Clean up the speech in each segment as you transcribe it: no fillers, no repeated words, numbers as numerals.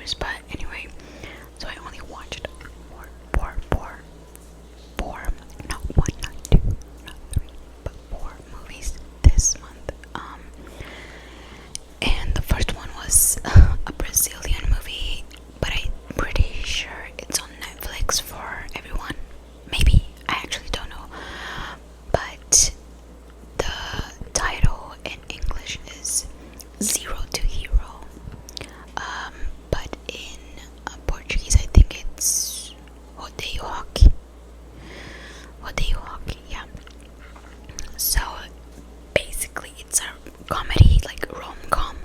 years, but anyway, so I only watched four, not one, not two, not three, but four movies this month. And the first one was a Brazilian movie, but I'm pretty sure it's on Netflix for everyone. Maybe, I actually don't know. But the title in English is Zero to Hero. But in Portuguese, I think it's Odeio Hockey. Yeah. So basically, it's a comedy, like rom-com,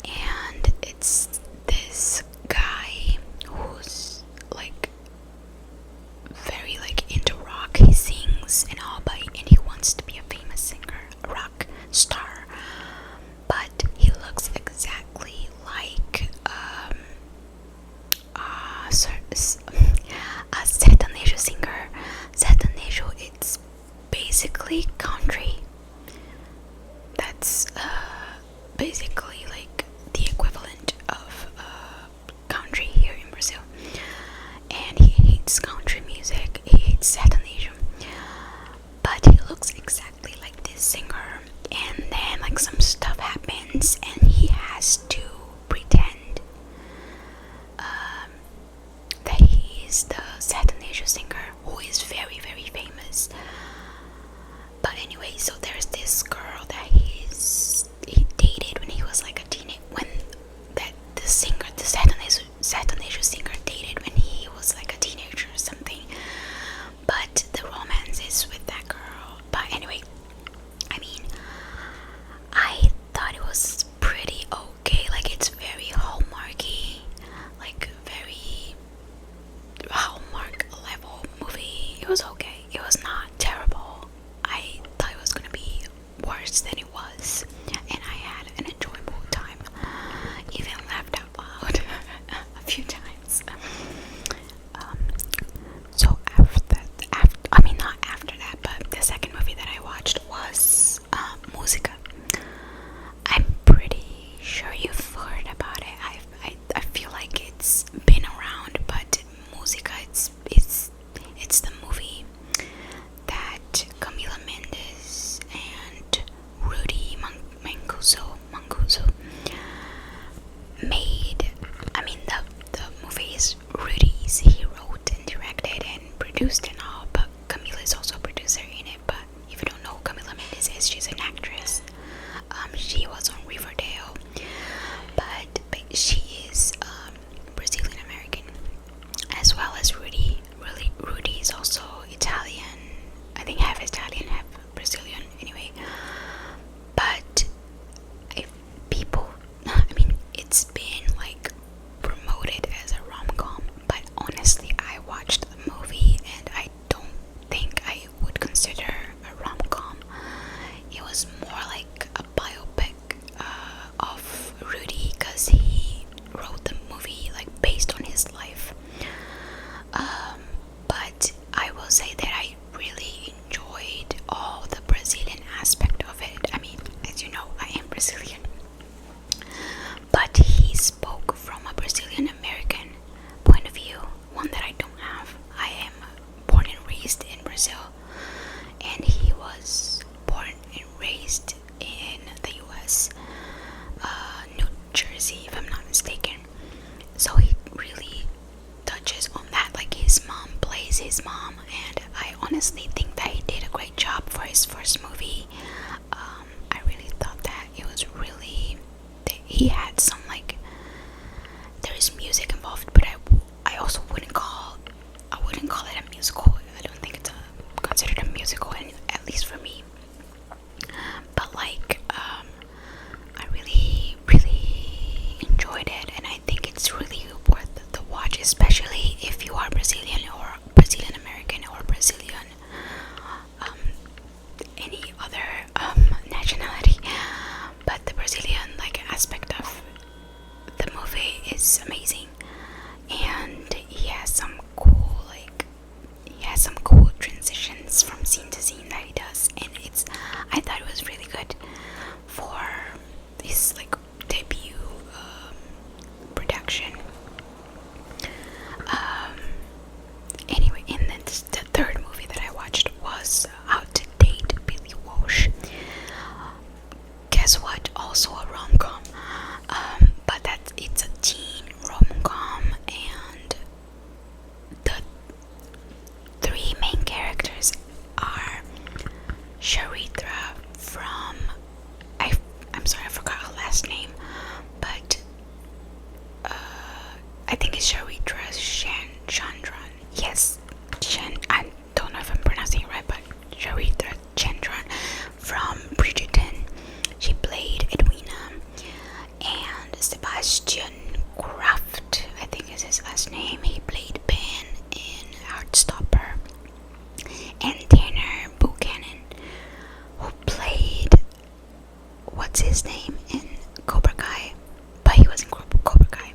and it's this guy who's like very like into rock. He sings and all, and he wants to be a famous singer, a rock star. But he looks exactly like a sertanejo singer. Sertanejo, it's basically country. That's basically like the equivalent of country here in Brazil. And he hates country music. He hates sertanejo. But he looks exactly like this singer. And then like some stuff happens, and he has to pretend that he is the sertanejo singer who is very, very famous. But anyway, so there's this girl that he dated when he was like a teenager, when the sertanejo singer dated when he was like a teenager or something. But the romance is with that girl. But anyway, I mean, I thought it was pretty okay. Like, it's very Hallmarky, like very Hallmark level movie. It was okay. It was not terrible. I thought it was gonna be worse than it was, and I had an enjoyable time. Even laughed out loud a few times. So not after that, but the second movie that I watched was Musa. I'm pretty sure you've heard about it. I feel like it's been around, but Musa, it's the movie that Camila Mendes and Rudy Mancuso made. I mean, the movie is Rudy's. He wrote and directed and produced and all, but Camila is also a producer in it. But if you don't know who Camila Mendes is, she's an actress. She was on Riverdale, but she is Brazilian American, as well as Rudy. Rudy is also Italian. I think half Italian, half Brazilian. Anyway, but it's been like promoted as a rom-com, but honestly, I watched the movie and I don't think I would consider a rom-com. It was more like a biopic of Rudy, because he wrote the movie like based on his life. But I will say that I really enjoyed all the Brazilian aspect of it. I mean, as you know, I am Brazilian, but he spoke from a Brazilian American point of view, one that I don't have. I am born and raised in Brazil, and he was born and raised in the US, New Jersey, if I'm not mistaken. So he really touches on that. Like, his mom plays his mom, and I honestly think that he did a great job for his first movie. I really thought that it was really, he had some, like, there is music involved, but I also wouldn't call it a musical. I don't think it's considered a musical, at least for me. But like, I really, really enjoyed it, and I think it's really worth the watch, especially if you are Brazilian or Brazilian American or Brazilian any other nationality. But the Brazilian like aspect of the movie is amazing, and he has some cool transitions from scene to scene that he does, and I thought it was really good for his like debut production. think it's Charitra Chandran. Yes, I don't know if I'm pronouncing it right, but Charitra Chandran from Bridgerton. She played Edwina, and Sebastian Kraft, I think is his last name. He played Ben in Heartstopper, and Tanner Buchanan, who played what's his name in Cobra Kai, but he was in Cobra Kai.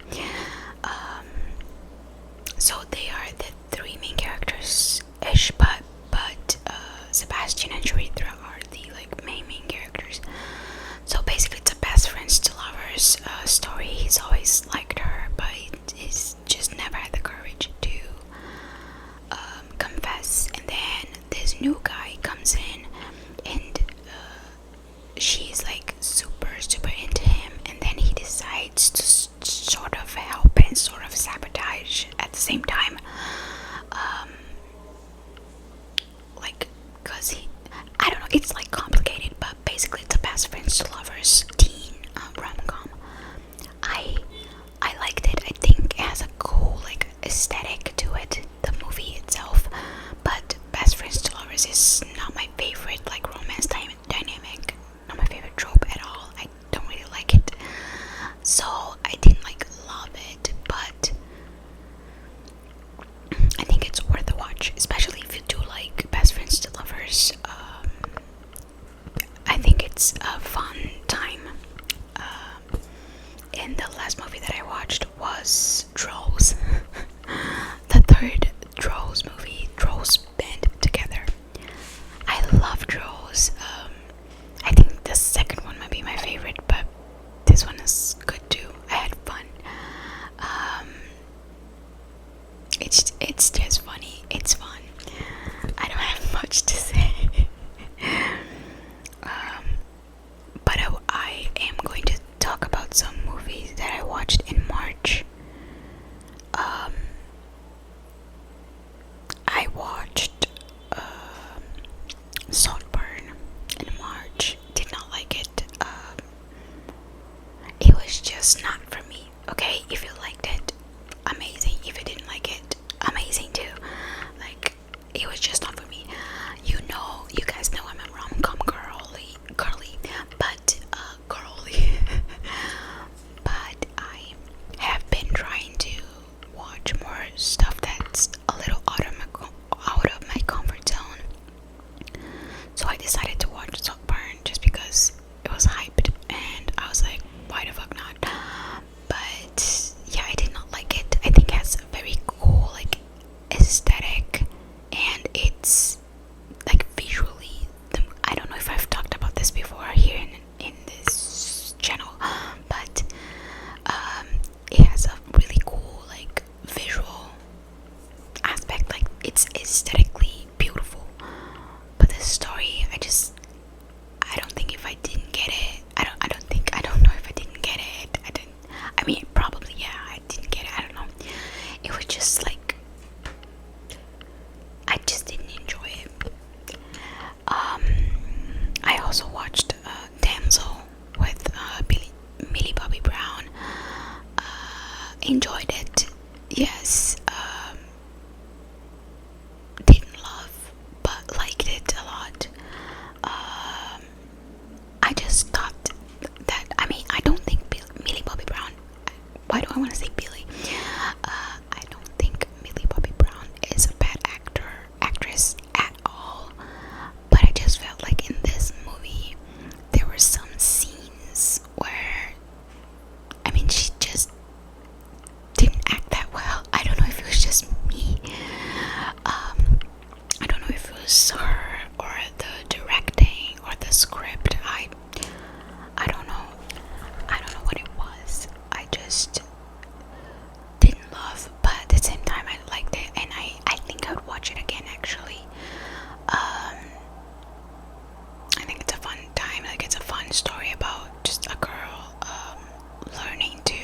So they are the three main characters ish, but Sebastian and Charitra are the main characters. So basically it's a best friends to lovers story. He's always liked her, but he's just never had the courage to confess. And then this new guy comes in, and she's super into him, and then he decides to sort of help and sort of sabotage at the same time, because I don't know, it's complicated, but basically it's a best friends to lovers teen rom-com. I liked it. I think it has a cool aesthetic to it, the movie itself, but best friends to lovers is not my favorite romance dynamic, not my favorite trope at all. I don't really like it, so I didn't love it, but I think it's worth a watch, especially if you do best friends to lovers. I think it's a fun time. And the last movie that I watched was Drolls. The third Drolls movie, Drolls Band Together. I love Drolls. I think the second one might be my favorite, but this one is good too. I had fun. It's just funny. It's fun. I don't have much to say. But I am going to talk about some movies that I watched in March. I watched Saltburn in March. Did not like it. It was just not for me. Okay, if you liked it, amazing. If you didn't like it, amazing too. It was just not for me. You guys know I'm a rom-com girly, but but I have been trying to watch more stuff that's a little out of my comfort zone. So I decided to watch Saltburn just because it was hyped, and I was like, why the fuck not? But yeah, I did not like it. I think it has a very cool aesthetic, and it's visually, I don't know if I've talked about this before here in this channel, but it has a really cool visual aspect. It's aesthetically beautiful, but the story, I don't think if I didn't get it, I don't know if I didn't get it. I mean, probably, yeah, I didn't get it. I don't know. It was just I just didn't enjoy it. I also watched Damsel with Millie Bobby Brown. Enjoyed it. Yes. Didn't love, but liked it a lot. I just thought that, I don't think Millie Bobby Brown, why do I want to say Billy? I don't think Millie Bobby Brown is a bad actress at all, but I just felt in this movie there were some scenes where she just didn't act that well. I don't know if it was just me. I don't know if it was her or the directing or the script. I don't know. I don't know what it was. I just didn't love, but at the same time I liked it, and I think I would watch it again actually. I think it's a fun time. It's a fun story about just a girl learning to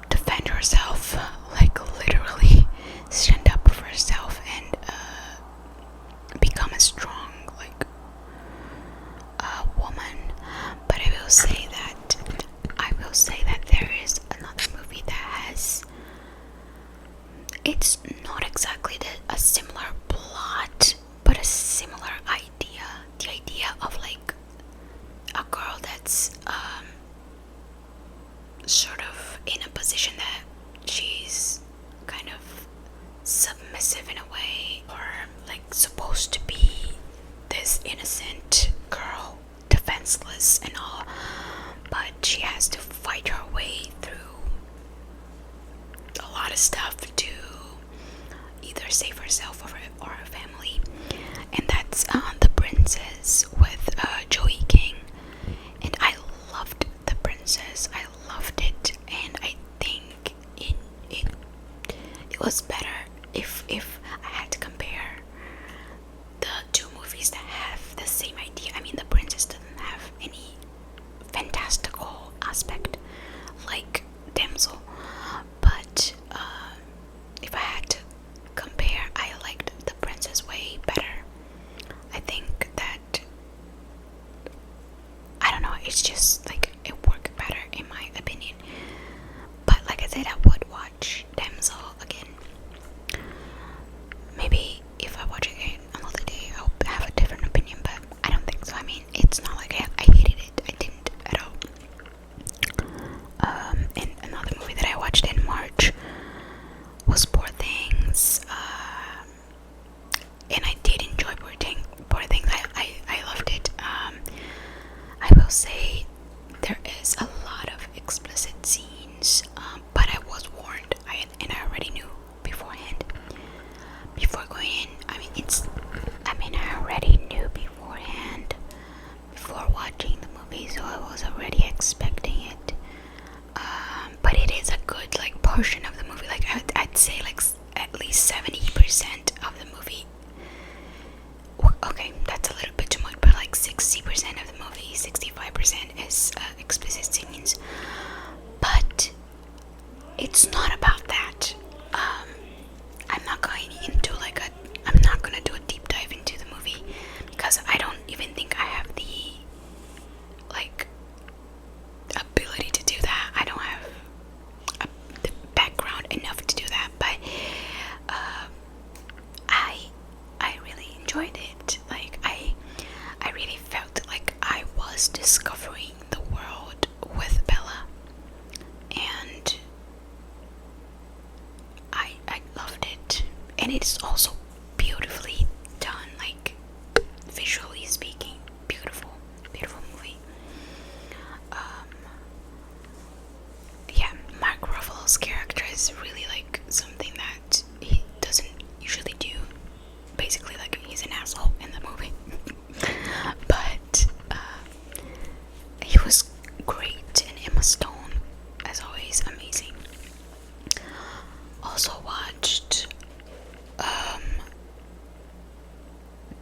defend herself, literally stand up for herself and become a strong woman. But I will say that there is another movie that it's not exactly a similar plot, but a similar idea. The idea of like a girl that's sort of in a position that she's kind of submissive in a way, or like supposed to be this innocent girl, defenseless and all, but she has to fight her way through a lot of stuff to either save herself or her family. And that's The Princess with Joey King. And I loved The Princess. I loved it, and I think it was better if I had to compare the two movies that have the same idea. I mean, The Princess doesn't have any fantastical aspect like Damsel, but if I had to compare, I liked The Princess way better. I think that, I don't know, it's just like it worked better in my opinion. But like I said, I would watch Damsel again. Maybe if I watch it again another day, I'll have a different opinion, but I don't think so. I mean, it's not like I hated it. I didn't at all. And another movie that I watched in March was Poor Things. And I did enjoy Poor Things. I loved it. I will say there is a lot of explicit scenes, but I was warned, and I already knew beforehand. Before going in, I already knew beforehand, before watching the movie, so I was already expecting it. But it is a good like portion of the movie. Like I'd say like at least 70% of the movie. Okay, that's a little bit too much, but like 60% of the movie, 65% is explicit scenes. But it's not about that. I'm not going into I'm not gonna do a deep dive into the movie because I don't even think I have the like ability to do that. I don't have the background enough to do that, but I really enjoyed it. Like I really felt like I was discovering the world with Bella, and I loved it. And it's also beautifully done, like visually speaking, beautiful movie. Yeah, Mark Ruffalo's character is really like something that he doesn't usually do. Basically, like he's an asshole in the movie. But he was great, and Emma Stone, as always, amazing. Also watched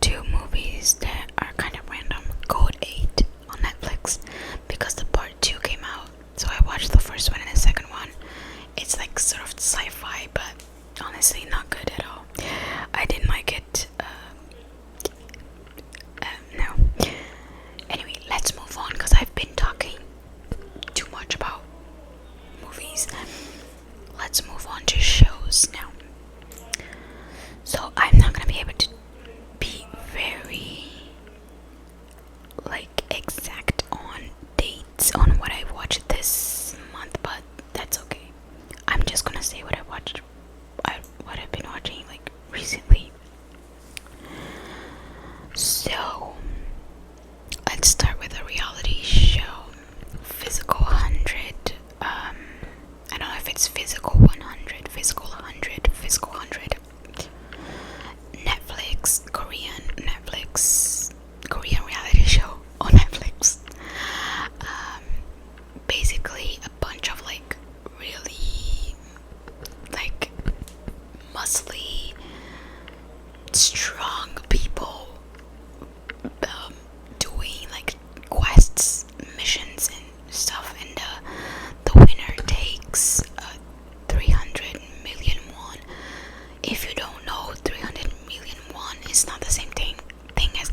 two movies that are kind of random. Code 8 on Netflix, because the part 2 came out, so I watched the first one and the second one. It's like sort of sci-fi, but honestly not good at all. I didn't like it. No. Anyway, let's move on because I've been talking too much about movies. Let's move on to shows now. So I'm not gonna be able to be very like exact on dates on what I watched this month, but that's okay. I'm just gonna say what I've been watching like recently. So let's start with a reality show, Physical 100. I don't know if it's Physical 100, Physical 100, Physical 100. Korean reality show on Netflix. Basically a bunch of like really like muscly, strong people doing like quests, missions and stuff, and the winner takes 300 million won. If you don't know, 300 million won is not the same thing as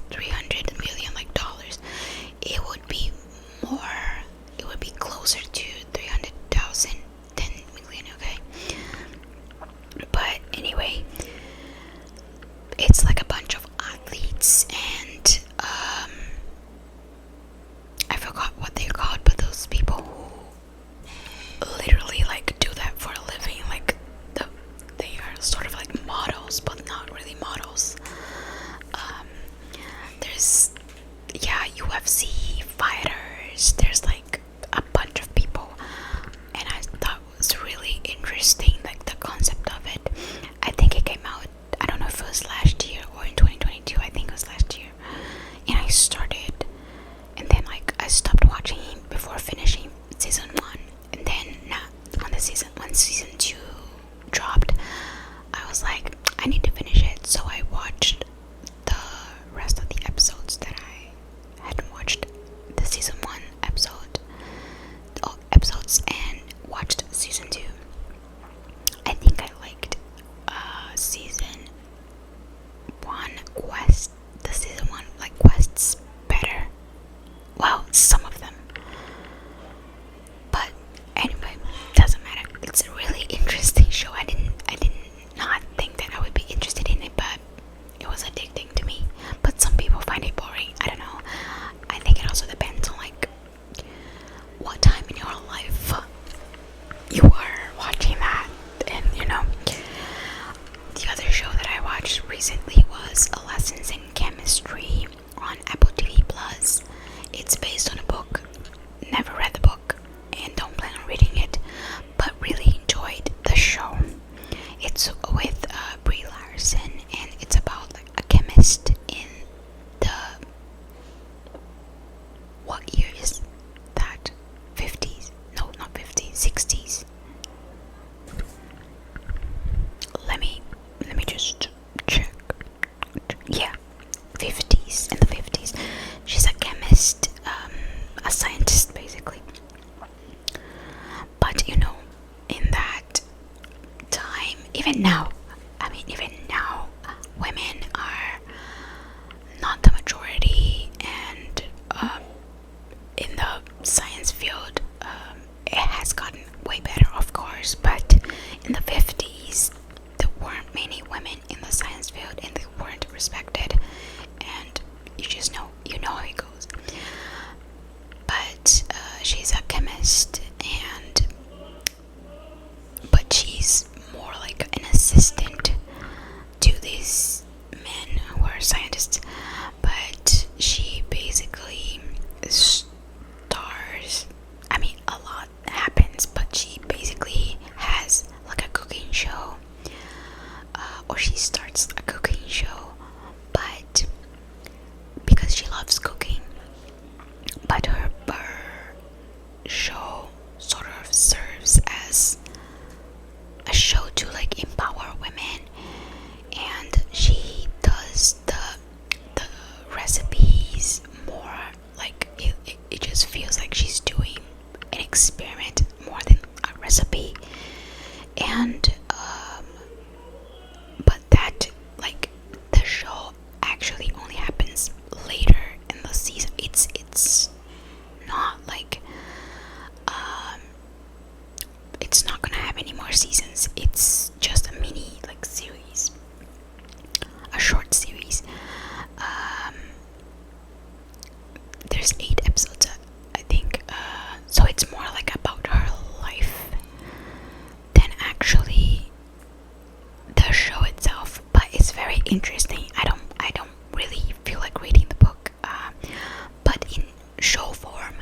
60s. Let me just check. Yeah, 50s, in the 50s. She's a chemist, a scientist basically. But you know, in that time, even now, women are not the majority, and in the science field, it has gotten way better, of course. But in the 50s, there weren't many women in the science field, and they weren't respected. And you know how it goes. But she's a chemist, but she's more like an assistant to these men who are scientists. But she basically stars. I mean, a lot happens, but she basically has like a cooking show, or she starts a cooking show, but because she loves cooking. But her show sort of serves as a show to like empower women, and she does the recipes more like it just feels like she's doing an experiment more than a recipe. And but that, like, the show actually only happens later in the season. It's not like it's not gonna have any more seasons. It's just a mini like series, a short series. There's 8 episodes, I think. So it's more like about her life than actually the show itself. But it's very interesting. I don't really feel like reading the book, but in show form,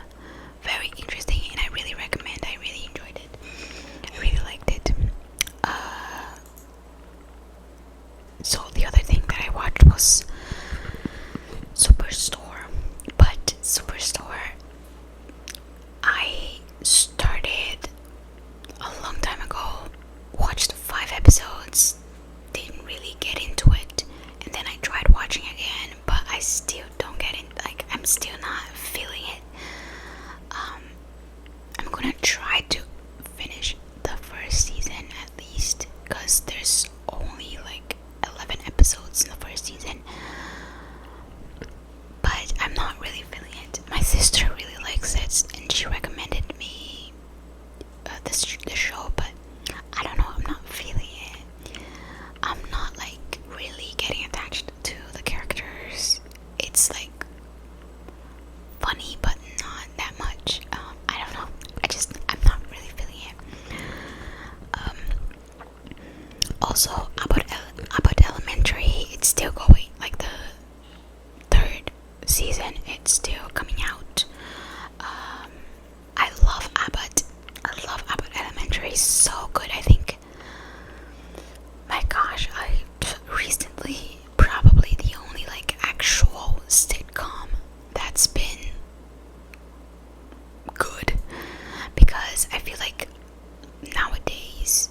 very interesting, and I really recommend. I really enjoyed it. I really liked it. So the other thing that I watched was Superstore. But Superstore, I started a long time ago, watched 5 episodes, didn't really get into it, and then I tried watching again, but I still don't get it. Like, I'm still not feeling it. I'm gonna try to finish the first season at least, because there's only like 11 episodes in the first season, but I'm not really feeling it. My sister really likes it, and she recommended me the show, but I don't know, I'm not feeling it. I'm not like really getting attached to the characters. It's like funny, but not that much. I don't know. I'm not really feeling it. Also, about Elementary, it's still going. Like the 3rd season, it's still coming out. I love Abot. Elementary. It's so good. I think, my gosh, I recently probably the only like actual sitcom that's been good, because I feel like nowadays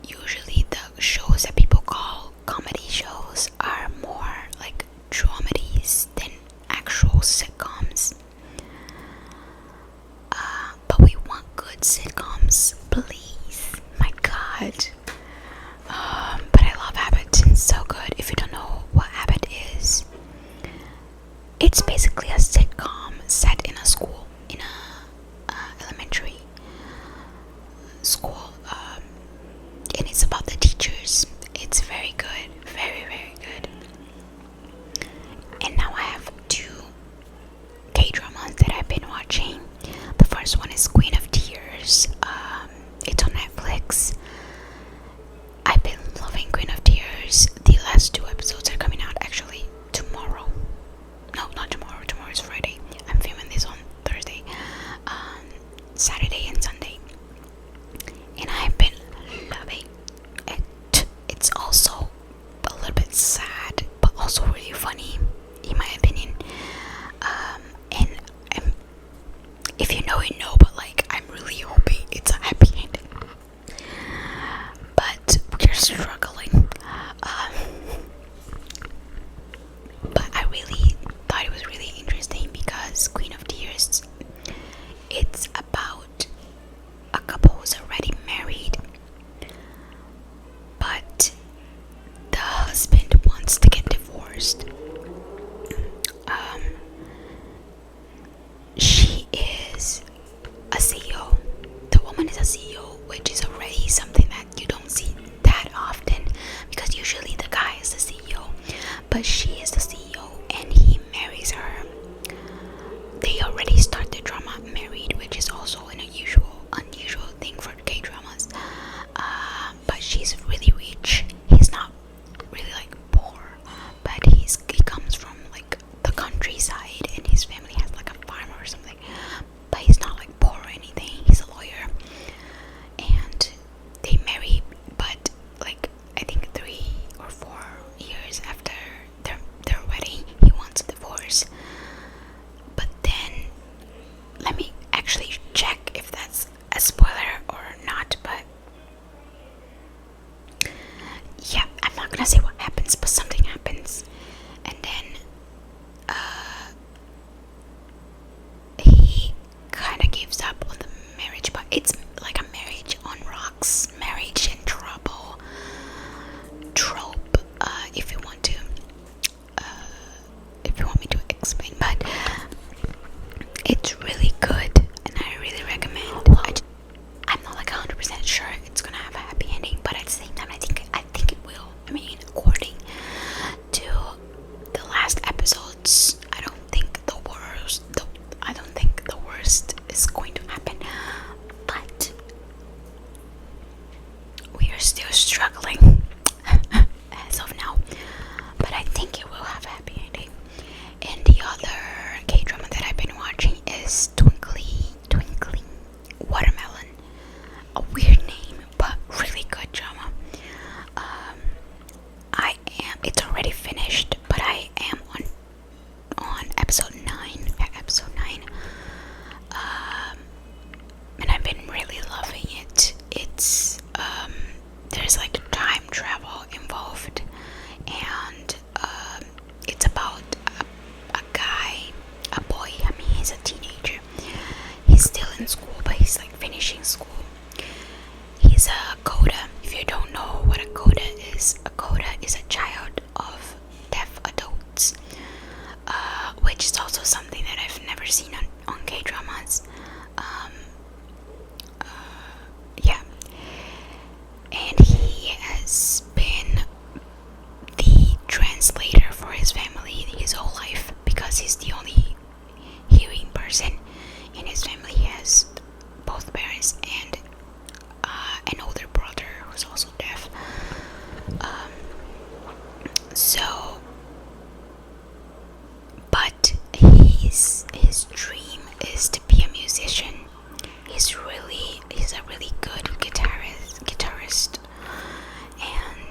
usually the shows that people call comedy shows are more like dramedies than actual sitcoms. But we want good sitcoms, please. My god. But I love Abot. It's so good. If you don't know what Abot is, it's basically a sitcom set in a school, in a elementary school, and it's about the teachers. It's very good, very, very good. And now I have 2 K-dramas that I've been watching. The first one is Queen of Tears. It's on Netflix. I've been loving Queen of Tears. The last 2 episodes are coming out actually tomorrow. No, not tomorrow. Tomorrow is Friday. I'm filming this on Thursday. Saturday and Sunday. And I've been loving it. It's also a little bit sad, but also really funny, in my opinion. And if you know, you know, but like, I'm really hoping it's a happy but she is the CEO and he marries her. They already start the drama married, which is also an unusual thing for K-dramas. But she's really rich. He's not really like poor, but he comes from like the countryside, and his family has like a farm or something. But he's not like poor or anything. He's a lawyer, and they marry. But like I think 3 or 4 years after their wedding, he wants a divorce. But then, let me actually check if that's a spoiler or not. But yeah, I'm not gonna say what happens, but something happens, and then he kind of gives up on the marriage. But it's like a marriage on rocks, marriage in trouble, trope. If you want to, if you want me to explain, but it's really good, and I really recommend. I'm not like 100% sure it's gonna have a happy ending, but at the same time, I think it will. I mean, according to the last episodes, I don't think the worst is going to happen. But we are still struggling as of now. But I think it will have a happy ending. And the other K-drama that I've been watching is Twinkling Watermelon. A weird name, but really good drama. It's already finished, but I am on episode 9. And I've been really loving it. It's there's like time travel involved, and it's about a guy, a boy. I mean, he's a teenager. He's still in school, but he's like finishing school. He's a Koda. If you don't know what a Koda is a child of deaf adults, which is also something that I've never seen on K-dramas. Yeah. And he has been the translator for his family his whole life, because he's the only hearing person in his family. He has both parents and an older brother who's also deaf. But his dream is to be a musician. He's a really good guitarist, and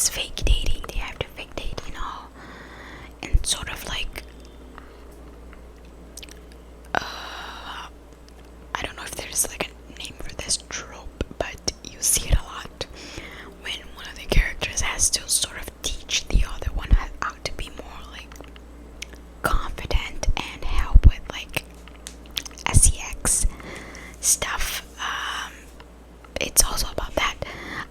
this fake dating. They have to fake date, and sort of like, I don't know if there's like a name for this trope, but you see it a lot when one of the characters has to sort of teach the other one how to be more like confident and help with like sex stuff. It's also about that.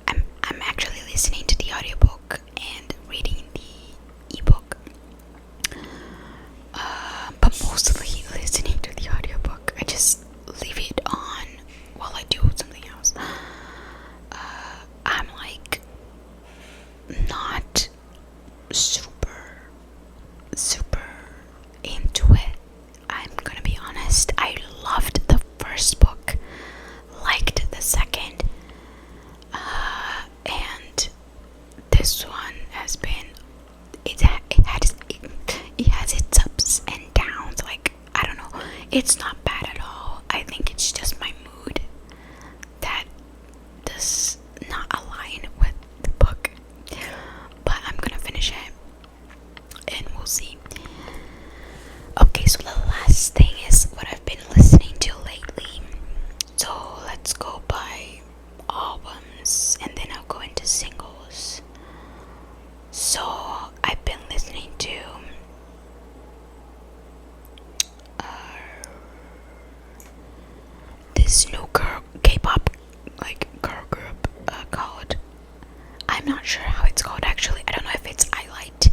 I'm actually listening to the audiobook and reading the ebook, but mostly listening to the audiobook. I just leave it on while I do something else. I'm like not super into it. I'm gonna be honest. I loved the first book, liked the second, and this one has been, it has its ups and downs. Like, I don't know, it's not bad at all. I think it's just my mood that does not align with the book, but I'm gonna finish it and we'll see. Okay, so the last thing is what I've been listening to lately. So let's go by albums and then I'll go into singles. So I've been listening to this new K-pop like girl group called, I'm not sure how it's called actually. I don't know if it's Eyelid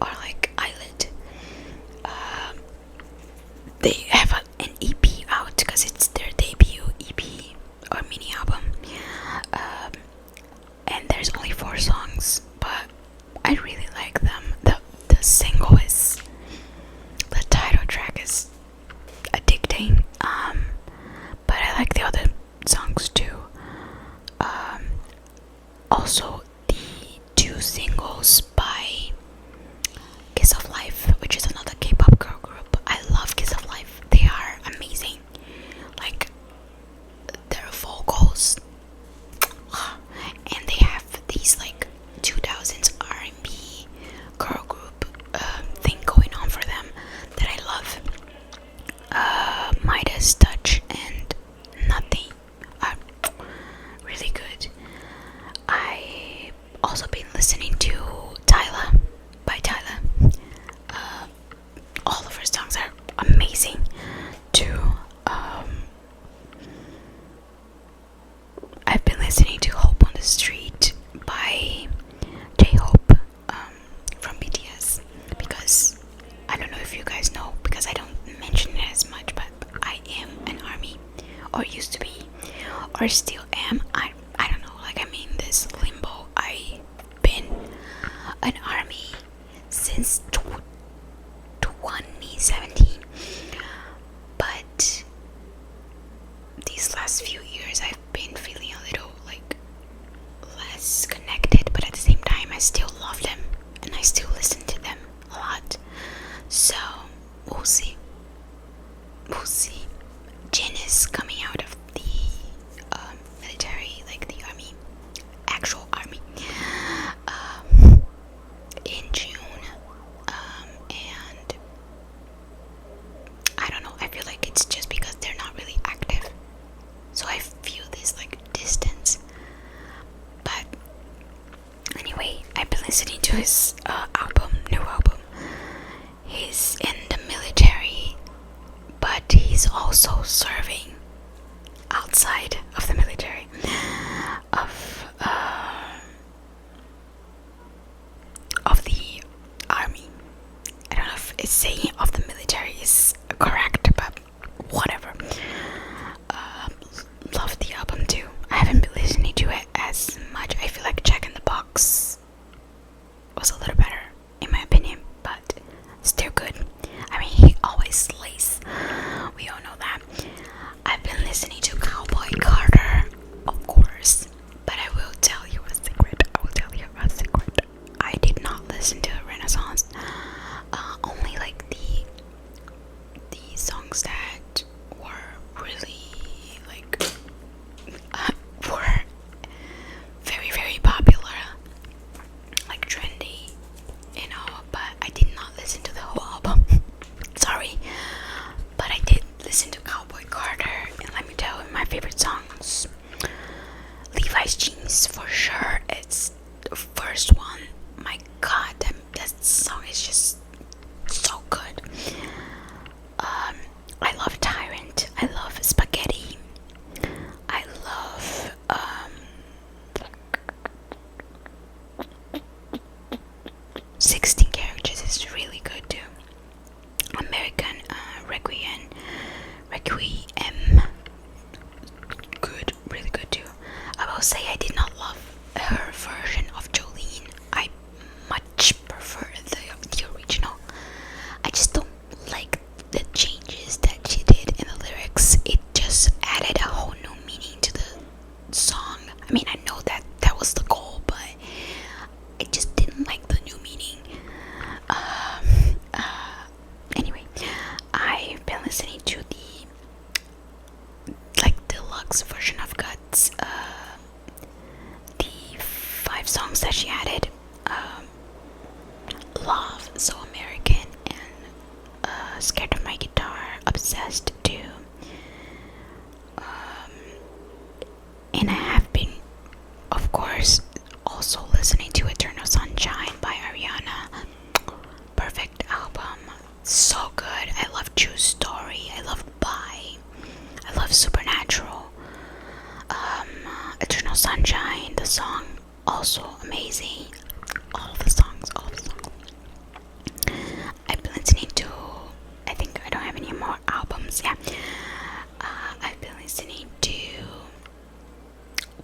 or like Eyelid. They have an EP out because it's their debut EP or mini album, and there's only 4 songs, but I really like them. The single is, the title track is addicting, but I like the other songs too. Also the 2 singles by Kiss of Life, which is another K-pop girl group. I love Kiss of Life. They are amazing. Like, their vocals, and they have these like 2000s R&B girl group thing going on for them that I love. Midas Touch and Nothing are really good. I also been listening to Tyla by Tyla. All of her songs are amazing too. I've been listening to Hope on the Street by J-Hope from BTS, because I don't know if you guys know, because I don't mention it as much, but I am an ARMY, or used to be, or still am. I don't know, like I'm in this limbo. I've been an ARMY since 2017, but these last few years I've been feeling a little like less connected, but at the same time I still love them and I still listen to them a lot. So we'll see. Jin is coming out of the military, like the army, actual army, in June, and I don't know, I feel like it's just because they're not really active, so I feel this like distance. But anyway, I've been listening to his new album. He's in the military, but he's also serving outside of the military, of the army. I don't know if it's saying of the military is correct, but whatever. Love the album too. I haven't been listening to it as much. I feel like Jack in the Box was a little better in my opinion, but still good. I mean, he always slays. We all know that. I've been listening to Cowboy Carter, of course, but I will tell you a secret. I did not listen to Renaissance. Only like the Jeans for sure. It's the first one. My god, that song is just so good. I love Tyrant. I love Spaghetti. I love 16 characters is really good too. American Requiem, good, really good too. I will say I did not love her version of Jolene. I much prefer the original. I just don't like the changes that she did in the lyrics. It just added a whole new meaning to the song. I mean, I know that was the goal, but I just didn't like the new meaning. Anyway, I've been listening to the deluxe version of Guts. The 5 songs that she added. Love, So American, and Scared of My Guitar, Obsessed too. And I have been, of course, also listening to Eternal Sunshine by Ariana. Perfect album, so good. I love True Story, I love Bye, I love Supernatural. Eternal Sunshine, the song, also amazing. All the songs. I've been listening to, I think I don't have any more albums. Yeah, I've been listening to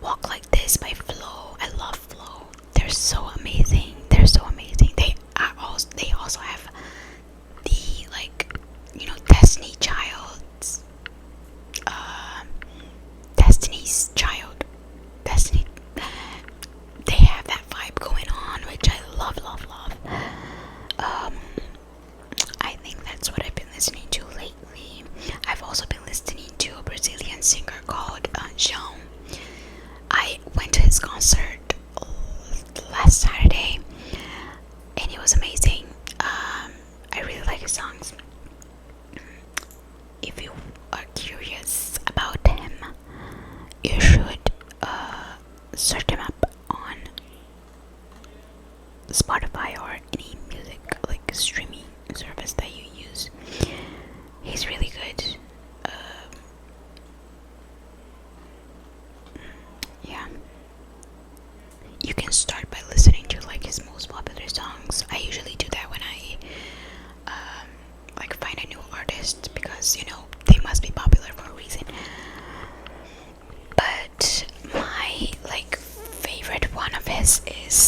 Walk Like This by Flo. I love Flo. They're so amazing. They also have the Destiny Child's Destiny's Child. Destiny. They have that vibe going on, which I love. I think that's what I've been listening to lately. I've also been listening to a Brazilian singer called João. I went to his concert last Saturday, and it was amazing. I really like his songs. If you are curious about him, you should search him up on Spotify or any music streaming service that you use. He's really good. Yeah, you can start by listening to his most popular songs. I usually do that when I find a new artist, because they must be popular for a reason. But my favorite one of his is